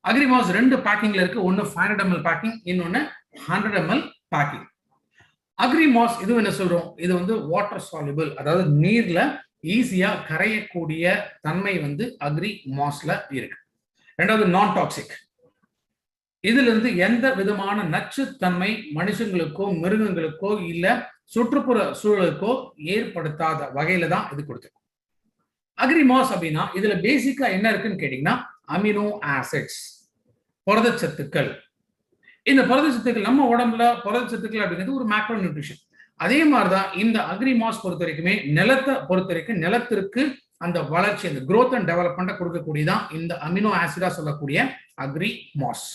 அக்ரிமாஸ் ரெண்டு பேக்கிங்ல இருக்கு. ஒன்னு 500 ml பேக்கிங், இன்னொன்னு 100 ml பேக்கிங். அக்ரிமாஸ் இது என்ன சொல்றோம், இது வந்து வாட்டர் சால்யுபிள், அதாவது நீர்ல ஈஸியா கரையக்கூடிய தன்மை வந்து அக்ரிமாஸ்ல இருக்கு. ரெண்டாவது நான் டாக்ஸிக். இதுல இருந்து எந்த விதமான நச்சுத்தன்மை மனுஷங்களுக்கோ மிருகங்களுக்கோ இல்ல சுற்றுப்புற சூழலுக்கோ ஏற்படுத்தாத வகையில தான் இது கொடுத்துருக்கும். அக்ரிமாஸ் அப்படின்னா இதுல பேசிக்கா என்ன இருக்குன்னு கேட்டீங்கன்னா அமினோ ஆசிட்ஸ், புரதச்சத்துக்கள். இந்த புரதச்சத்துக்கள் நம்ம உடம்புல புரதச்சத்துக்கள் அப்படிங்கிறது ஒரு மேக்ரோ நியூட்ரிஷன். அதே மாதிரிதான் இந்த அக்ரிமாஸ் பொறுத்த வரைக்குமே நிலத்தை பொறுத்த வரைக்கும் நிலத்திற்கு அந்த வளர்ச்சி, அந்த growth and development கொடுக்கக்கூடியதான் இந்த அமினோ ஆசிடா சொல்லக்கூடிய அக்ரிமாஸ்.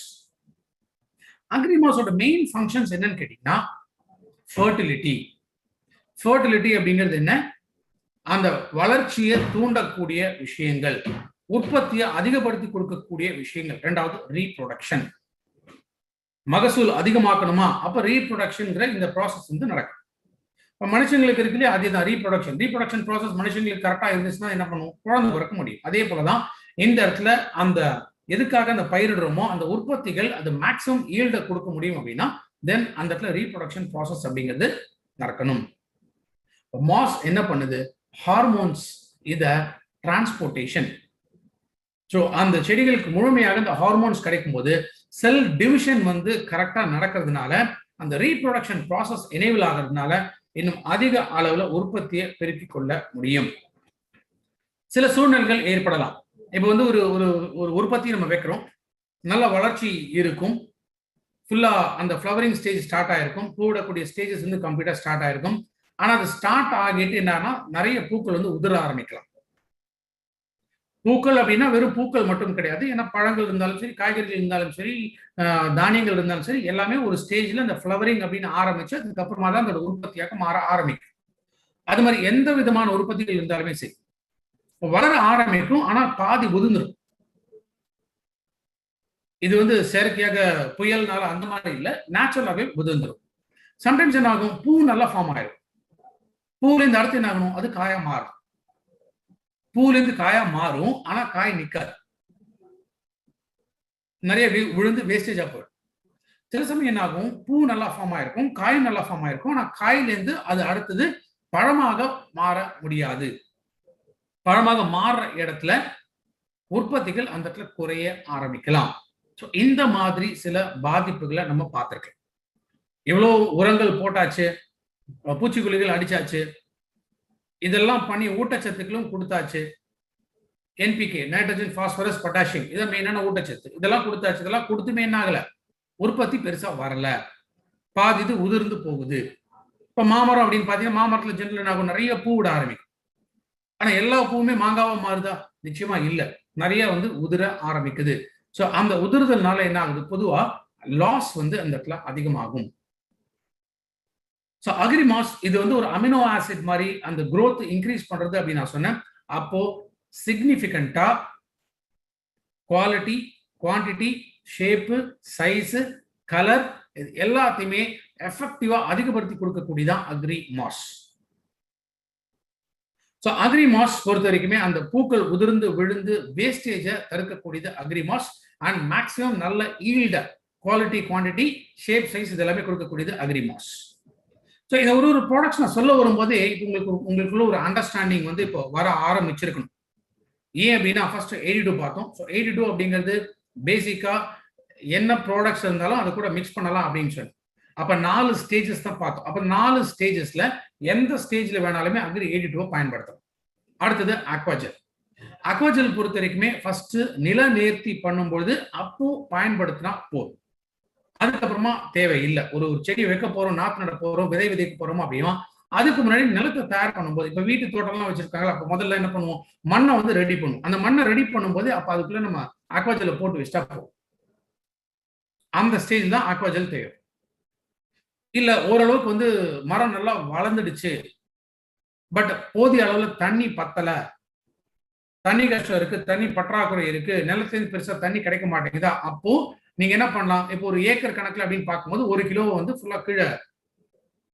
அக்ரிமாஸோட மெயின் ஃபங்க்ஷன்ஸ் என்னன்னு கேட்டீங்கன்னா ஃபர்டிலிட்டி. ஃபர்டிலிட்டி அப்படிங்கிறது என்ன, அந்த வளர்ச்சியை தூண்டக்கூடிய விஷயங்கள், உற்பத்தியை அதிகப்படுத்தி கொடுக்கக்கூடிய விஷயங்கள். ரெண்டாவது ரீப்ரொடக்ஷன், மகசூல் அதிகமாக்கணுமா, அப்ப ரீப்ரொடக்ஷன்ங்கிற இந்த ப்ராசஸ் வந்து நடக்கும். இப்போ மனுஷங்களுக்கு இருக்குல்லையே அதுதான் ரீப்ரொடக்ஷன். ரீப்ரொடக்ஷன் ப்ராசஸ் மனுஷங்களுக்கு கரெக்டாக இருந்துச்சுன்னா என்ன பண்ணுவோம், குழந்தை பிறக்க முடியும். அதே போலதான் இந்த இடத்துல அந்த எதுக்காக அந்த பயிரிடுறோமோ அந்த உற்பத்திகள் அது மேக்ஸிமம் ஈல்ட கொடுக்க முடியும் அப்படின்னா தென் அந்த இடத்துல ரீப்ரொடக்ஷன் ப்ராசஸ் அப்படிங்கிறது நடக்கணும். மாஸ் என்ன பண்ணுது, ஹார்மோன்ஸ் இத டிரான்ஸ்போர்ட்டேஷன். ஸோ அந்த செடிகளுக்கு முழுமையாக இந்த ஹார்மோன்ஸ் கிடைக்கும் போது செல் டிவிஷன் வந்து கரெக்டா நடக்கிறதுனால அந்த ரீப்ரொடக்ஷன் ப்ராசஸ் எனேபிள் ஆகிறதுனால இன்னும் அதிக அளவுல உற்பத்தியை பெருக்கிக் கொள்ள முடியும். சில சூழ்நிலைகள் ஏற்படலாம். இப்போ வந்து ஒரு ஒரு உற்பத்தி நம்ம வைக்கிறோம், நல்ல வளர்ச்சி இருக்கும், ஃபுல்லா அந்த ஃப்ளவரிங் ஸ்டேஜ் ஸ்டார்ட் ஆயிருக்கும், பூவிடக்கூடிய ஸ்டேஜஸ் வந்து கம்ப்ளீட்டா ஸ்டார்ட் ஆயிருக்கும். ஆனா அது ஸ்டார்ட் ஆகிட்டு என்னன்னா நிறைய பூக்கள் வந்து உதிர ஆரம்பிக்கலாம். பூக்கள் அப்படின்னா வெறும் பூக்கள் மட்டும் கிடையாது, ஏன்னா பழங்கள் இருந்தாலும் சரி, காய்கறிகள் இருந்தாலும் சரி, தானியங்கள் இருந்தாலும் சரி, எல்லாமே ஒரு ஸ்டேஜ்ல அந்த ஃப்ளவரிங் அப்படின்னு ஆரம்பிச்சு அதுக்கப்புறமா தான் அதோட உற்பத்தியாக மாற ஆரம்பிக்கும். அது மாதிரி எந்த விதமான உற்பத்திகள் இருந்தாலுமே சரி வளர ஆரம்பிக்கும், ஆனா பாதி உதிர்ந்துடும். இது வந்து செயற்கையாக புயல்னால அந்த மாதிரி இல்லை, நேச்சுரலாகவே உதிர்ந்துடும். சம்டைம்ஸ் என்ன ஆகும், பூ நல்லா ஃபார்ம் ஆயிடும், பூல இருந்து அடுத்து என்ன ஆகணும், அது காயா மாறும். பூல இருந்து காயா மாறும், ஆனா காய் நிக்காது, நிறைய விழுந்து வேஸ்டேஜா போயிடும். சில சமயம் என்ன ஆகும், பூ நல்லா ஃபார்ம் ஆயிருக்கும், காய் நல்லா ஃபார்ம் ஆயிருக்கும், ஆனா காயிலிருந்து அது அடுத்தது பழமாக மாற முடியாது. பழமாக மாறுற இடத்துல உற்பத்திகள் அந்த இடத்துல குறைய ஆரம்பிக்கலாம். ஸோ இந்த மாதிரி சில பாதிப்புகளை நம்ம பார்த்திருக்கோம். எவ்வளோ உரங்கள் போட்டாச்சு, பூச்சிக்கொல்லிகள் அடிச்சாச்சு, இதெல்லாம் பண்ணி ஊட்டச்சத்துக்களும் கொடுத்தாச்சு, என்பிகே நைட்ரஜன் பாஸ்பரஸ் பொட்டாசியம் இதான் மெயினான ஊட்டச்சத்து, இதெல்லாம் கொடுத்தாச்சு. இதெல்லாம் கொடுத்துமே என்ன ஆகல, உற்பத்தி பெருசா வரல, பாதி இது உதிர்ந்து போகுது. இப்ப மாமரம் அப்படின்னு பாத்தீங்கன்னா மாமரத்துல ஜெனரல் என்ன ஆகும், நிறைய பூ விட ஆரம்பிக்கும். ஆனா எல்லா பூவுமே மாங்காவா மாறுதா, நிச்சயமா இல்ல, நிறைய வந்து உதிர ஆரம்பிக்குது. ஸோ அந்த உதிர்தல்னால என்ன ஆகுது, பொதுவா லாஸ் வந்து அந்த இடத்துல அதிகமாகும். ஸோ அக்ரிமாஸ் இது வந்து ஒரு அமினோ ஆசிட் மாதிரி அந்த growth இன்க்ரீஸ் பண்றது அப்படின்னு நான் சொன்னேன். அப்போ சிக்னிஃபிகண்டா quality, quantity, shape, size, colour இது எல்லாத்தையுமே எஃபெக்டிவா அதிகப்படுத்தி கொடுக்கக்கூடியதான் அக்ரிமாஸ். ஸோ அக்ரிமாஸ் பொறுத்த வரைக்குமே அந்த பூக்கள் உதிர்ந்து விழுந்து வேஸ்டேஜை தடுக்கக்கூடியது அக்ரிமாஸ். அண்ட் மேக்ஸிமம் நல்ல ஈல்ட, குவாலிட்டி, குவான்டிட்டி, ஷேப், சைஸ் இது எல்லாமே கொடுக்கக்கூடியது அக்ரிமாஸ். ஸோ இந்த ஒரு ப்ராடக்ட்ஸ் நான் சொல்ல வரும்போதே உங்களுக்குள்ள ஒரு அண்டர்ஸ்டாண்டிங் வந்து இப்போ வர ஆரம்பிச்சிருக்கணும். ஏன் அப்படின்னா ஃபர்ஸ்ட் 82 பார்த்தோம். ஸோ 82 அப்படிங்கிறது பேசிக்கா என்ன ப்ராடக்ட்ஸ் இருந்தாலும் அதை கூட மிக்ஸ் பண்ணலாம் அப்படின்னு சொல்லி அப்ப 4 ஸ்டேஜஸ் தான் பார்த்தோம். அப்ப 4 ஸ்டேஜஸ்ல எந்த ஸ்டேஜ்ல வேணாலுமே அக்ரி 82 பயன்படுத்தலாம். அடுத்தது அக்வாஜெல். அக்வாஜெல் பொறுத்த வரைக்குமே ஃபர்ஸ்ட் நில நேர்த்தி பண்ணும்பொழுது அப்போ பயன்படுத்தினா போதும், அதுக்கப்புறமா தேவையில்லை. ஒரு செடி வைக்க போறோம், நாத்து நட போறோம், விதைக்க போறோம் அப்படின்னா அதுக்கு முன்னாடி நிலத்தை தயார் பண்ணும்போது, இப்ப வீட்டு தோட்டம்லாம் வச்சிருக்காங்க, அப்ப முதல்ல என்ன பண்ணுவோம், மண்ணை வந்து ரெடி பண்ணுவோம். அந்த மண்ணை ரெடி பண்ணும்போது அப்ப அதுக்குள்ள நம்ம அக்வாஜெல் போட்டு வச்சுட்டா போதும். அந்த ஸ்டேஜ் தான் அக்வாஜெல் தேவை. இல்ல ஓரளவுக்கு வந்து மரம் நல்லா வளர்ந்துடுச்சு, பட் போதிய அளவுல தண்ணி பத்தல, தண்ணி கஷ்டம் இருக்கு, தண்ணி பற்றாக்குறை இருக்கு, நிலத்திலிருந்து பெருசா தண்ணி கிடைக்க மாட்டேங்குதா, அப்போ நீங்க என்ன பண்ணலாம், இப்போ ஒரு ஏக்கர் கணக்குல அப்படின்னு பார்க்கும்போது 1 கிலோ வந்து ஃபுல்லா கீழே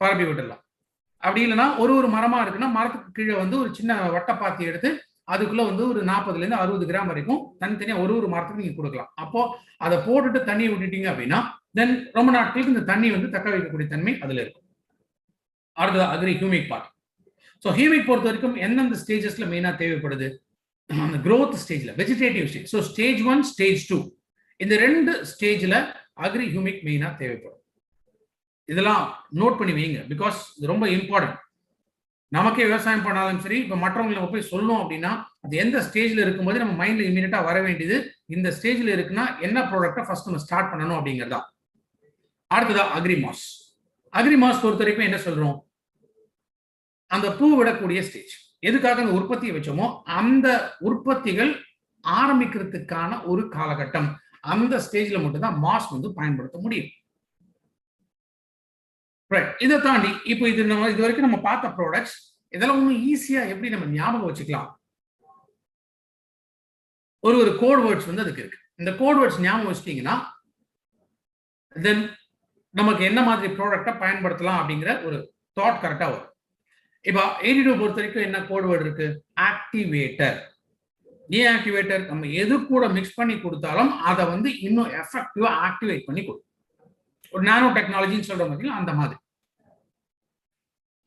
பரப்பி விட்டுடலாம். அப்படி இல்லைன்னா ஒரு மரமா இருக்குன்னா மரத்துக்கு கீழே வந்து ஒரு சின்ன வட்டப்பாத்தி எடுத்து அதுக்குள்ள வந்து ஒரு 40 இருந்து 60 கிராம் வரைக்கும் தனித்தனியா ஒரு மரத்துக்கு நீங்க கொடுக்கலாம். அப்போ அதை போட்டுட்டு தண்ணியை விட்டுட்டீங்க அப்படின்னா தென் ரொம்ப நாட்களுக்கு இந்த தண்ணி வந்து தக்க வைக்கக்கூடிய தன்மை அதுல இருக்கும். அடுத்தது agri humic part. So humic பொறுத்த வரைக்கும் எந்தெந்த ஸ்டேஜஸ்ல மெயினா தேவைப்படுது? அந்த growth ஸ்டேஜ்ல, vegetative stage. So stage 1, stage 2 இந்த 2 ஸ்டேஜ்ல அக்ரி ஹியூமிக் மெயினா தேவைப்படும். இதெல்லாம் நோட் பண்ணி வைங்க, பிகாஸ் இது ரொம்ப இம்பார்ட்டன்ட். நமக்கே விவசாயம் பண்ணாலும் சரி, இப்போ மற்றவங்களை நம்ம போய் சொல்லணும் அப்படின்னா அது எந்த ஸ்டேஜ்ல இருக்கும்போது நம்ம மைண்ட்ல இமீடியட்டா வர வேண்டியது இந்த ஸ்டேஜ்ல இருக்குன்னா என்ன ப்ராடக்ட்டை ஃபர்ஸ்ட் நம்ம ஸ்டார்ட் பண்ணணும் அப்படிங்கிறதா. அடுத்ததா அக்ரிமாஸ். அக்ரிமாஸ் பொறுத்த வரைக்கும் என்ன சொல்றோம்? அந்த பூ விடக்கூடிய ஸ்டேஜ். எதுக்காக அந்த உற்பத்தியை வச்சோமோ அந்த உற்பத்திகள் ஆரம்பிக்கிறதுக்கான ஒரு காலகட்டம். அந்த ஸ்டேஜ்ல மட்டும்தான் மாஸ் வந்து பயன்படுத்த முடியும். இதை தாண்டி இப்போ இது வரைக்கும் நம்ம பார்த்த ப்ராடக்ட்ஸ் இதெல்லாம் இன்னும் ஈஸியா எப்படி நம்ம ஞாபகம் வச்சுக்கலாம்? ஒரு கோட் வேர்ட்ஸ் வந்து அதுக்கு இருக்கு. இந்த கோட் வேர்ட்ஸ் ஞாபகம் வச்சிட்டீங்கன்னா தென் நமக்கு என்ன மாதிரி ப்ராடக்டை பயன்படுத்தலாம் அப்படிங்கிற ஒரு தாட் கரெக்டா வரும். இப்போ 82 பொறுத்த வரைக்கும் என்ன கோட் வேர்டு இருக்கு? ஆக்டிவேட்டர். டீஆக்டிவேட்டர் நம்ம எது கூட மிக்ஸ் பண்ணி கொடுத்தாலும் அதை வந்து இன்னும் எஃபெக்டிவா ஆக்டிவேட் பண்ணி கொடுக்கும். ஒரு நானோ டெக்னாலஜின்னு சொல்ற மாதிரி அந்த மாதிரி.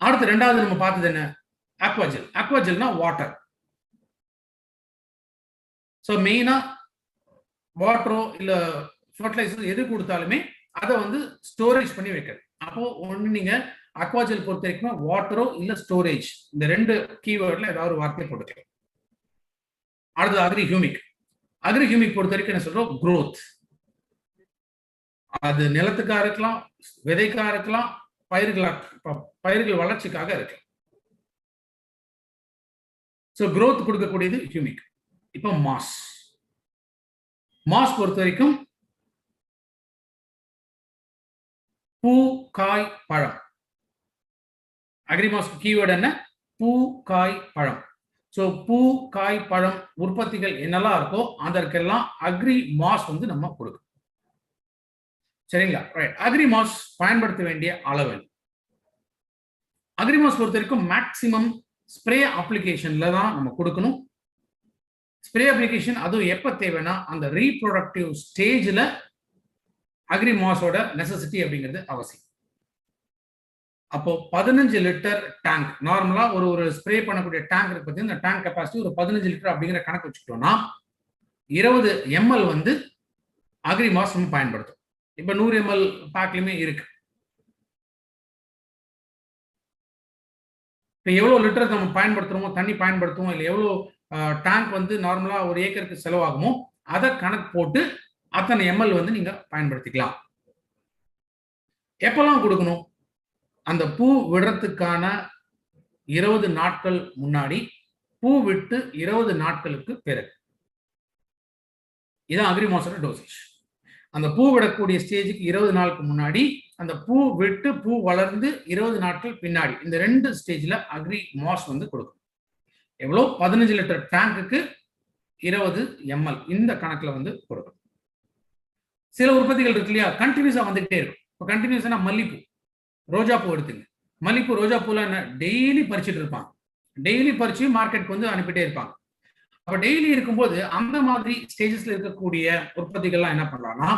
அடுத்து ரெண்டாவது நம்ம பார்த்தது என்ன? அக்வாஜெல். அக்வாஜெல்னா வாட்டர். ஸோ மெயினா வாட்டரோ இல்ல ஃபர்டிலைசர் எது கொடுத்தாலுமே அதை வந்து ஸ்டோரேஜ் பண்ணி வைக்கிறது. அப்போ ஒன்று நீங்க அக்வாஜெல் பொறுத்த வரைக்கும் வாட்டரோ இல்ல ஸ்டோரேஜ் இந்த 2 கீவேர்ட்ல ஏதாவது ஒரு வார்த்தை போட்டுக்கலாம். அடுத்து அக்ரி ஹியூமிக். அக்ரி ஹியூமிக் பொறுத்த வரைக்கும் என்ன சொல்றோம்? growth. அது நிலத்துக்கா இருக்கலாம், விதைக்கா இருக்கலாம், பயிர்கள் வளர்ச்சிக்காக இருக்கு. ஸோ growth கொடுக்கக்கூடியது ஹியூமிக். இப்போ மாஸ். மாஸ் பொறுத்த வரைக்கும் பூ, காய், பழம். அக்ரிமாஸ் கீவேர்டு என்ன? பூ, காய், பழம். ஸோ பூ, காய், பழம் உற்பத்திகள் என்னெல்லாம் இருக்கோ அதற்கெல்லாம் அக்ரி மாஸ் வந்து நம்ம கொடுக்கணும். சரிங்களா? ரைட். அக்ரிமாஸ் பயன்படுத்த வேண்டிய அளவு. அக்ரிமாஸ் பொறுத்த வரைக்கும் மேக்சிமம் ஸ்ப்ரே அப்ளிகேஷன்ல தான் நம்ம கொடுக்கணும். ஸ்ப்ரே அப்ளிகேஷன் அதுவும் எப்ப தேவைன்னா அந்த ரீப்ரொடக்டிவ் ஸ்டேஜ்ல அக்ரிமாஸோட நெசசிட்டி அப்படிங்கிறது அவசியம். அப்போ 15 லிட்டர் டேங்க் நார்மலா ஒரு ஸ்ப்ரே பண்ணக்கூடிய டேங்க் இருக்கு பார்த்தீங்கன்னா, இந்த டேங்க் கெப்பாசிட்டி ஒரு 15 லிட்டர் அப்படிங்கிற கணக்கு வச்சுக்கிட்டோம்னா 20 ml வந்து அக்ரிமாஸ் நம்ம பயன்படுத்தும். இப்ப 100 ml பேக்லயுமே இருக்கு. இப்ப எவ்வளவு லிட்டர் நம்ம பயன்படுத்துறோமோ, தண்ணி பயன்படுத்துவோம், இல்லை எவ்வளவு டேங்க் வந்து நார்மலா ஒரு ஏக்கருக்கு செலவாகுமோ அதை கணக்கு போட்டு அத்தனை எம்எல் வந்து நீங்க பயன்படுத்திக்கலாம். எப்பெல்லாம் கொடுக்கணும்? அந்த பூ விடுறதுக்கான 20 நாட்கள் முன்னாடி, பூ விட்டு 20 நாட்களுக்கு பிறகு. இதான் அக்ரிமாஸோட டோசேஜ். அந்த பூ விடக்கூடிய ஸ்டேஜுக்கு 20 நாளுக்கு முன்னாடி, அந்த பூ விட்டு பூ வளர்ந்து 20 நாட்கள் பின்னாடி, இந்த 2 ஸ்டேஜ்ல அக்ரிமாஸ் வந்து கொடுக்கும். எவ்வளோ? 15 லிட்டர் டேங்குக்கு 20 ml இந்த கணக்குல வந்து கொடுக்கும். சில உற்பத்திகள் இருக்கு இல்லையா, கண்டினியூஸா வந்துகிட்டே இருக்கும். இப்போ கண்டினியூஸா மல்லிப்பூ, ரோஜா பூ எடுத்துங்க. மல்லிப்பூ, ரோஜா பூல என்ன டெய்லி பறிச்சுட்டு இருப்பாங்க. டெய்லி பறிச்சு மார்க்கெட்டுக்கு வந்து அனுப்பிட்டே இருப்பாங்க. அப்ப டெய்லி இருக்கும்போது அந்த மாதிரி ஸ்டேஜஸ்ல இருக்கக்கூடிய உற்பத்திகள்லாம் என்ன பண்ணலாம்னா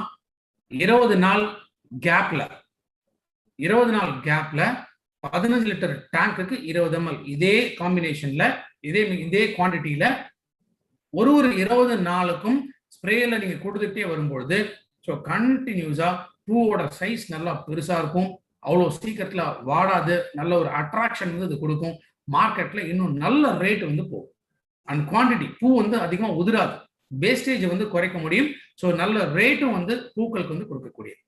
20 நாள் கேப்ல 15 லிட்டர் டேங்குக்கு 20 ml இதே காம்பினேஷன்ல இதே குவான்டிட்டியில ஒரு 20 நாளுக்கும் ஸ்ப்ரேல நீங்க கொடுத்துட்டே வரும்பொழுது ஸோ கண்டினியூஸா பூவோட சைஸ் நல்லா பெருசா இருக்கும். அவ்வளோ சீக்கிரத்துல வாடாது, நல்ல ஒரு அட்ராக்ஷன் வந்து இது கொடுக்கும். மார்க்கெட்ல இன்னும் நல்ல ரேட் வந்து போகும். அண்ட் குவான்டிட்டி பூ வந்து அதிகமா உதிராது, வேஸ்டேஜ் வந்து குறைக்க முடியும். ஸோ நல்ல ரேட்டும் வந்து பூக்களுக்கு வந்து கொடுக்கக்கூடியது.